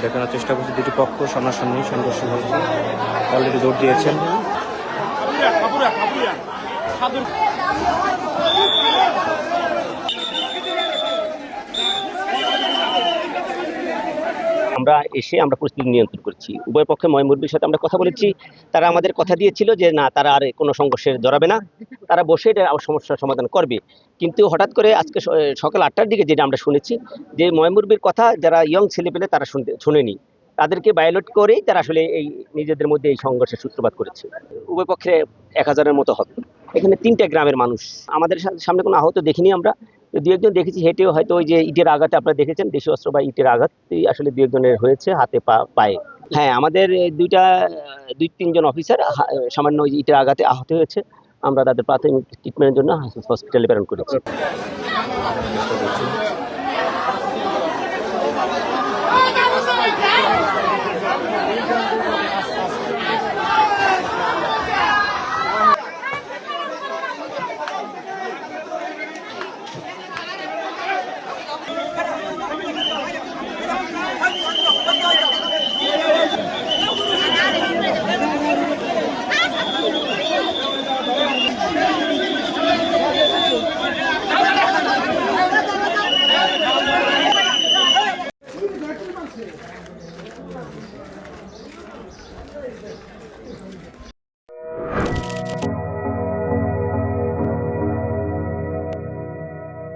দেখানোর চেষ্টা করছি দুটি পক্ষ সামনাসামনি সংঘর্ষ হচ্ছে, অলরেডি দৌড় দিয়েছেন। আমরা এসে আমরা পরিস্থিতি নিয়ন্ত্রণ করছি। উভয় পক্ষে ময়মুরবির সাথে আমরা কথা বলেছি। তারা আমাদের কথা দিয়েছিল যে না, তারা আর কোনো সংঘর্ষে জড়াবে না, তারা বসে এটা সমস্যার সমাধান করবে। কিন্তু হঠাৎ করে আজকে সকাল 8টার দিকে যেটা আমরা শুনেছি যে ময়মুরবির কথা যারা ইয়ং ছেলেপেলে তারা শুনেনি, তাদেরকে বায়োলেট করেই তারা আসলে এই নিজেদের মধ্যে এই সংঘর্ষের সূত্রপাত করেছে। উভয় পক্ষে 1000-এর মতো হবে। এখানে 3টে গ্রামের মানুষ। আমাদের সামনে কোনো আহত দেখিনি আমরা, দু একজন দেখেছি হেঁটেও, হয়তো ওই যে ইটের আঘাতে আপনারা দেখেছেন, দেশীয় অস্ত্র বা ইটের আঘাত আসলে দু একজনের হয়েছে হাতে পায়ে। হ্যাঁ, আমাদের দুই তিনজন অফিসার সামান্য ওই ইটের আঘাতে আহত হয়েছে। আমরা তাদের প্রাথমিক ট্রিটমেন্টের জন্য হসপিটালে প্রেরণ করেছি।